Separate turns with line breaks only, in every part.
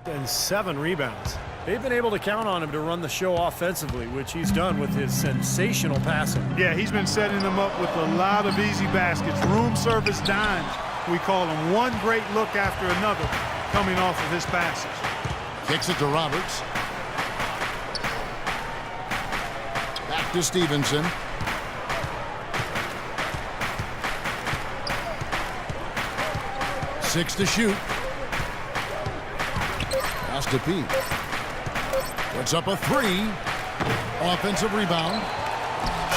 And 7 rebounds. They've been able to count on him to run the show offensively, which he's done with his sensational passing.
Yeah, he's been setting them up with a lot of easy baskets, room service dimes. We call them, one great look after another coming off of his passes.
Kicks it to Roberts. Back to Stevenson. Six to shoot. Pass to Pete. Puts up a 3. Offensive rebound.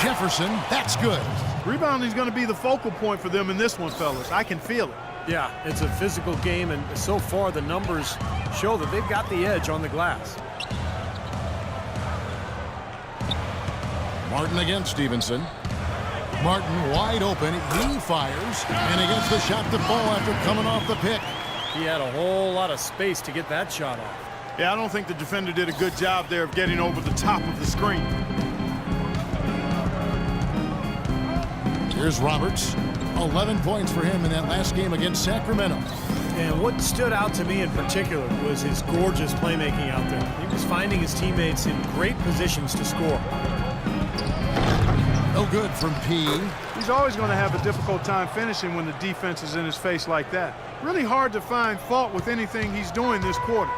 Jefferson, that's good.
Rebounding is going to be the focal point for them in this one, fellas. I can feel it.
Yeah, it's a physical game, and so far the numbers show that they've got the edge on the glass.
Martin against Stevenson. Martin wide open. He fires, and he gets the shot to fall after coming off the pick.
He had a whole lot of space to get that shot off.
Yeah, I don't think the defender did a good job there of getting over the top of the screen.
Here's Roberts. 11 points for him in that last game against Sacramento.
And what stood out to me in particular was his gorgeous playmaking out there. He was finding his teammates in great positions to score.
No good from P.
He's always going to have a difficult time finishing when the defense is in his face like that. Really hard to find fault with anything he's doing this quarter,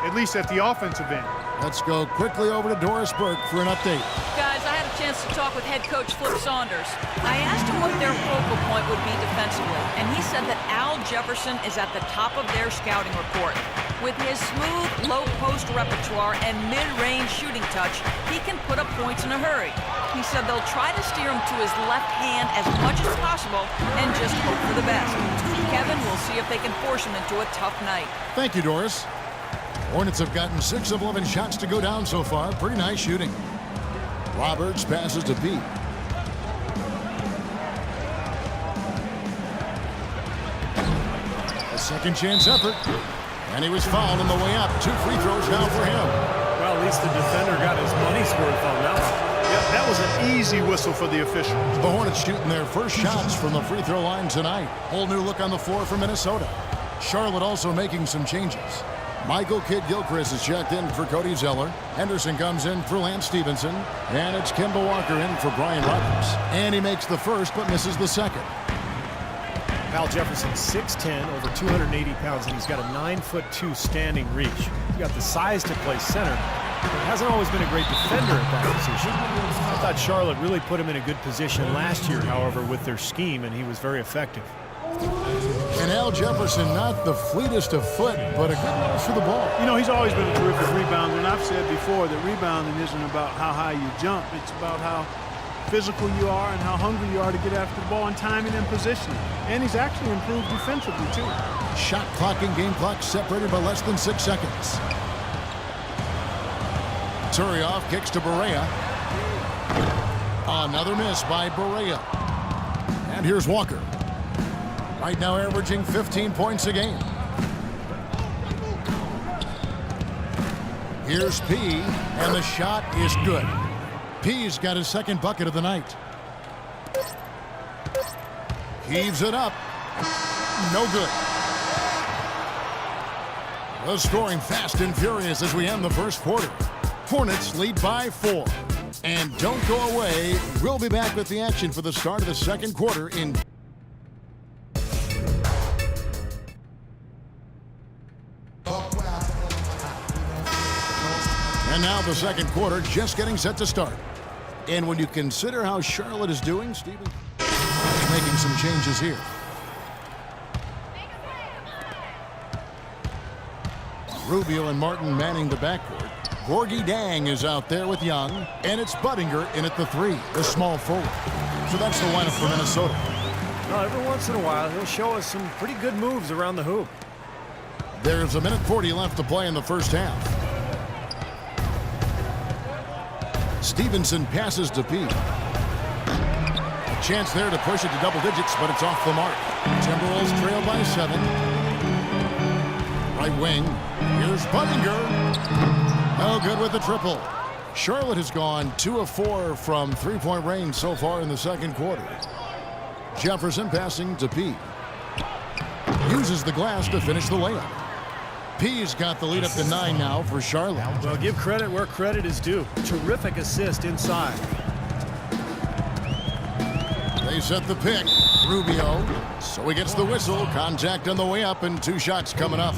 at least at the offensive end.
Let's go quickly over to Doris Burke for an update.
Guys, I had a chance to talk with head coach Flip Saunders. I asked him what their focal point would be defensively, and he said that Al Jefferson is at the top of their scouting report. With his smooth, low-post repertoire and mid-range shooting touch, he can put up points in a hurry. He said they'll try to steer him to his left hand as much as possible and just hope for the best. Kevin will see if they can force him into a tough night.
Thank you, Doris. Hornets have gotten 6 of 11 shots to go down so far. Pretty nice shooting. Roberts passes to Pete. A second chance effort. And he was fouled on the way up. 2 free throws now for him.
Well, at least the defender got his money's worth on that one.
Yep, that was an easy whistle for the officials.
The Hornets shooting their first shots from the free throw line tonight. Whole new look on the floor for Minnesota. Charlotte also making some changes. Michael Kidd-Gilchrist is checked in for Cody Zeller. Henderson comes in for Lance Stevenson. And it's Kemba Walker in for Brian Roberts. And he makes the first but misses the second.
Al Jefferson, 6'10", over 280 pounds, and he's got a 9'2" standing reach. He's got the size to play center, but hasn't always been a great defender at that position. I thought Charlotte really put him in a good position last year, however, with their scheme, and he was very effective.
And Al Jefferson, not the fleetest of foot, but a good nose for the ball.
You know, he's always been a terrific rebounder, and I've said before that rebounding isn't about how high you jump. It's about how physical you are and how hungry you are to get after the ball and timing and positioning. And he's actually improved defensively, too.
Shot clock and game clock separated by less than 6 seconds. Turioff kicks to Barea. Another miss by Barea. And here's Walker. Right now averaging 15 points a game. Here's P, and the shot is good. P's got his second bucket of the night. Heaves it up. No good. The scoring fast and furious as we end the first quarter. Hornets lead by 4. And don't go away. We'll be back with the action for the start of the second quarter in... And now the second quarter just getting set to start. And when you consider how Charlotte is doing, Stephen is making some changes here. Rubio and Martin manning the backcourt. Gorgie Dang is out there with Young, and it's Budinger in at the 3, the small forward. So that's the lineup for Minnesota.
Well, every once in a while, he'll show us some pretty good moves around the hoop.
There's a minute 40 left to play in the first half. Stevenson passes to Pete. A chance there to push it to double digits, but it's off the mark. Timberwolves trail by 7. Right wing. Here's Budinger. No good with the triple. Charlotte has gone 2 of 4 from three-point range so far in the second quarter. Jefferson passing to Pete. Uses the glass to finish the layup. P's got the lead up to 9 now for Charlotte.
Well, give credit where credit is due. Terrific assist inside.
They set the pick. Rubio. So he gets the whistle. Contact on the way up and 2 shots coming up.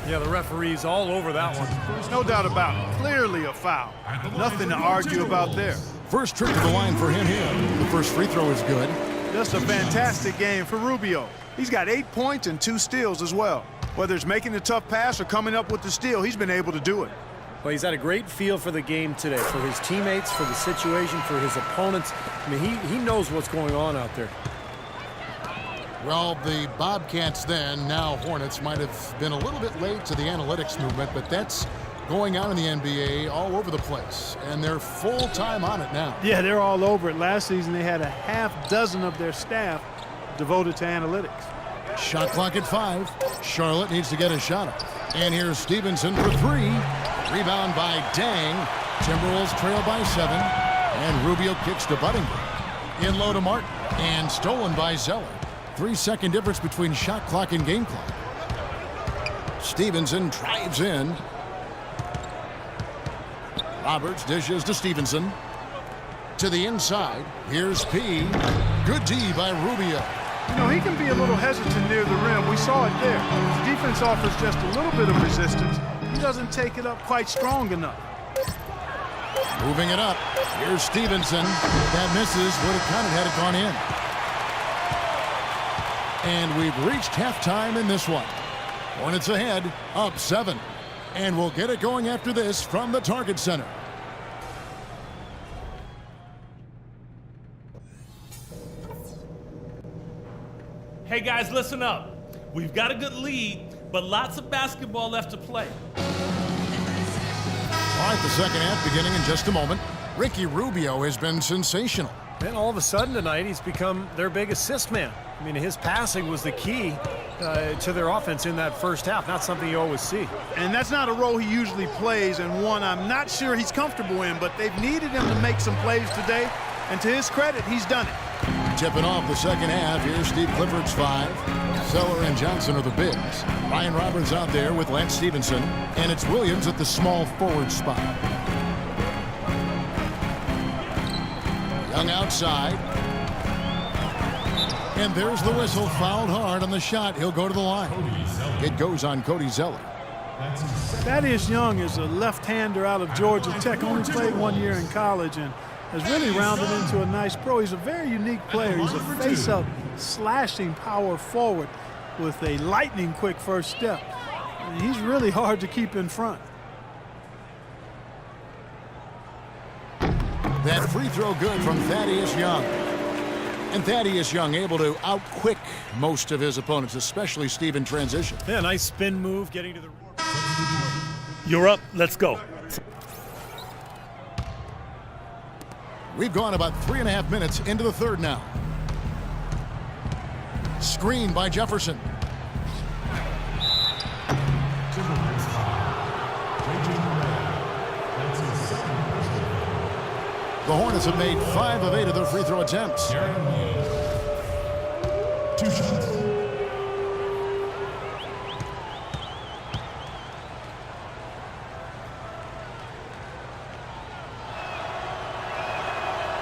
Yeah, the referee's all over that one.
There's no doubt about it. Clearly a foul. Nothing to argue about there.
First trip to the line for him here. The first free throw is good.
Just a fantastic game for Rubio. He's got 8 points and 2 steals as well. Whether it's making the tough pass or coming up with the steal, he's been able to do it.
Well, he's had a great feel for the game today, for his teammates, for the situation, for his opponents. I mean, he knows what's going on out there.
Well, the Bobcats then, now Hornets, might have been a little bit late to the analytics movement, but that's going on in the NBA all over the place, and they're full-time on it now.
Yeah, they're all over it. Last season, they had a half dozen of their staff devoted to analytics.
Shot clock at 5. Charlotte needs to get a shot up. And here's Stevenson for 3. Rebound by Dang. Timberwolves trail by 7. And Rubio kicks to Buddingham. In low to Martin. And stolen by Zeller. 3-second difference between shot clock and game clock. Stevenson drives in. Roberts dishes to Stevenson. To the inside. Here's P. Good D by Rubio.
You know, he can be a little hesitant near the rim. We saw it there. His defense offers just a little bit of resistance. He doesn't take it up quite strong enough.
Moving it up. Here's Stevenson. That misses. Would have counted had it gone in. And we've reached halftime in this one. Hornets ahead, up 7. And we'll get it going after this from the Target Center.
Hey guys, listen up. We've got a good lead, but lots of basketball left to play.
All right, the second half beginning in just a moment. Ricky Rubio has been sensational.
And all of a sudden tonight, he's become their big assist man. I mean, his passing was the key to their offense in that first half. Not something you always see.
And that's not a role he usually plays, and one I'm not sure he's comfortable in, but they've needed him to make some plays today, and to his credit, he's done it.
Tipping off the second half, here's Steve Clifford's 5. Zeller and Johnson are the bigs. Ryan Roberts out there with Lance Stevenson, and it's Williams at the small forward spot. Young outside. And there's the whistle, fouled hard on the shot. He'll go to the line. It goes on Cody Zeller.
Thaddeus Young is a left-hander out of Georgia Tech, only played 1 year in college, and has really rounded into a nice pro. He's a very unique player. He's a face-up, slashing power forward with a lightning-quick first step. And he's really hard to keep in front.
That free throw good from Thaddeus Young. And Thaddeus Young able to outquick most of his opponents, especially Steve in transition.
Yeah, nice spin move getting to the...
You're up. Let's go.
We've gone about 3.5 minutes into the third now. Screen by Jefferson. The Hornets have made 5 of 8 of their free throw attempts.
2 shots.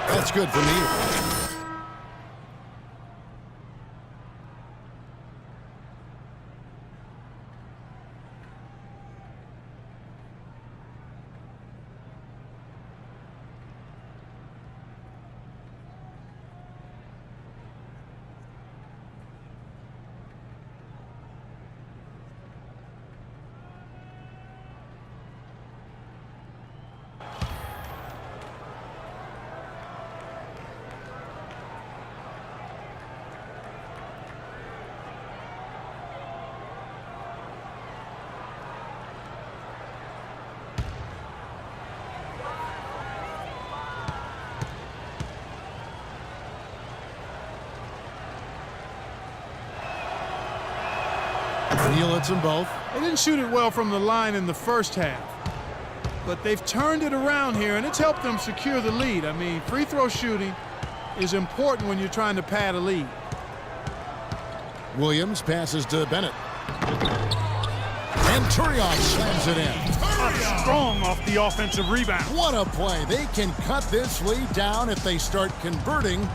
That's good for me. Neal hits them both.
They didn't shoot it well from the line in the first half, but they've turned it around here, and it's helped them secure the lead. I mean, free throw shooting is important when you're trying to pad a lead.
Williams passes to Bennett. And Turion slams it in.
Strong off the offensive rebound.
What a play. They can cut this lead down if they start converting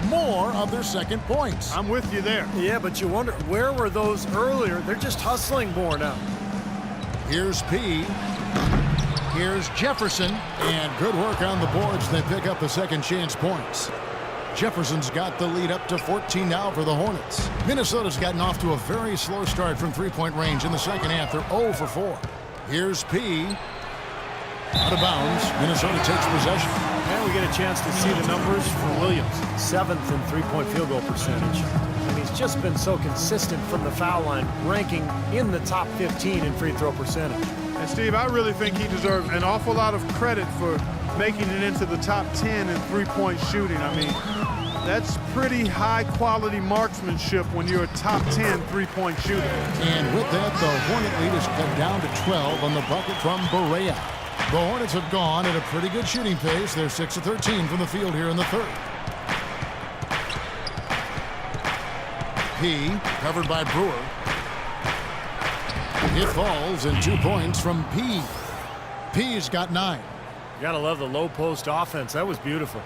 more of their second points.
I'm with you there.
Yeah, but you wonder, where were those earlier? They're just hustling more now.
Here's P. Here's Jefferson. And good work on the boards. They pick up the second chance points. Jefferson's got the lead up to 14 now for the Hornets. Minnesota's gotten off to a very slow start from three-point range in the second half. They're 0 for 4. Here's P. Out of bounds. Minnesota takes possession.
And we get a chance to see the numbers for Williams. 7th in three-point field goal percentage. And he's just been so consistent from the foul line, ranking in the top 15 in free throw percentage.
And Steve, I really think he deserves an awful lot of credit for making it into the top 10 in three-point shooting. I mean, that's pretty high-quality marksmanship when you're a top 10 three-point shooter.
And with that, the Hornet lead is cut down to 12 on the bucket from Barea. The Hornets have gone at a pretty good shooting pace. They're 6 of 13 from the field here in the third. P, covered by Brewer. It falls, and 2 points from P. P's got 9.
You gotta love the low post offense. That was beautiful.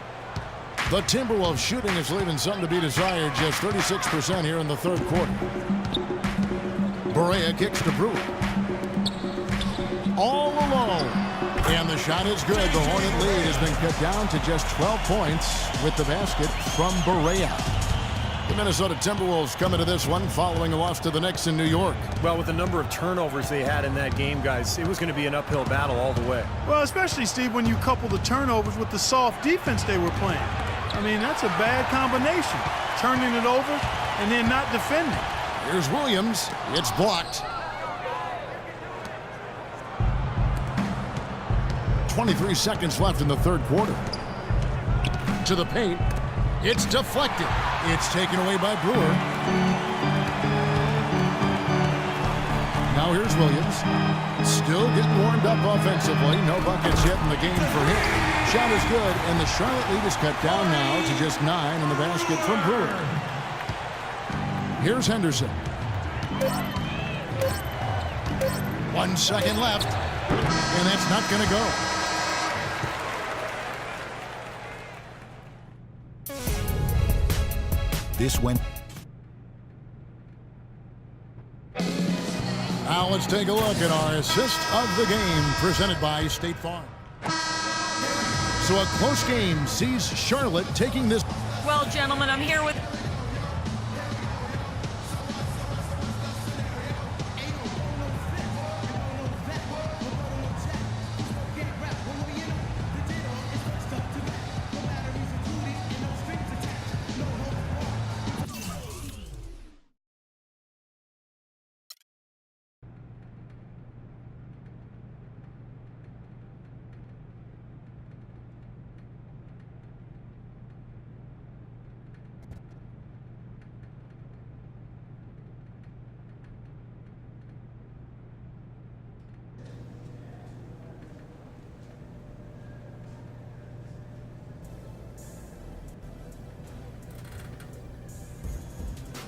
The Timberwolves shooting is leaving something to be desired. Just 36% here in the third quarter. Barea kicks to Brewer. All alone. And the shot is good. The Hornet lead has been cut down to just 12 points with the basket from Barea. The Minnesota Timberwolves come into this one following a loss to the Knicks in New York.
Well, with the number of turnovers they had in that game, guys, it was going to be an uphill battle all the way.
Well, especially, Steve, when you couple the turnovers with the soft defense they were playing. I mean, that's a bad combination. Turning it over and then not defending.
Here's Williams. It's blocked. 23 seconds left in the third quarter. To the paint. It's deflected. It's taken away by Brewer. Now here's Williams. Still getting warmed up offensively. No buckets yet in the game for him. Shot is good, and the Charlotte lead is cut down now to just 9 in the basket from Brewer. Here's Henderson. 1 second left, and that's not going to go.
This went.
Now let's take a look at our assist of the game presented by State Farm. So a close game sees Charlotte taking this.
Well, gentlemen, I'm here with...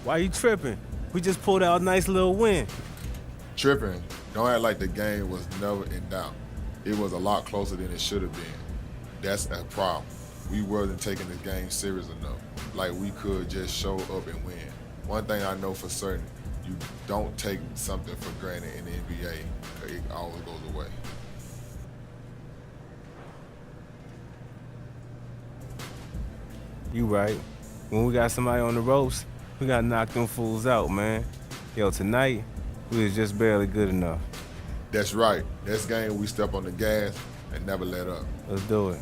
Why you tripping? We just pulled out a nice little win.
Tripping. Don't act like the game was never in doubt. It was a lot closer than it should have been. That's a problem. We wasn't taking the game serious enough. Like we could just show up and win. One thing I know for certain, you don't take something for granted in the NBA. It always goes away.
You right. When we got somebody on the ropes, we gotta knock them fools out, man. Yo, tonight, we was just barely good enough.
That's right. Next game, we step on the gas and never let up.
Let's do it.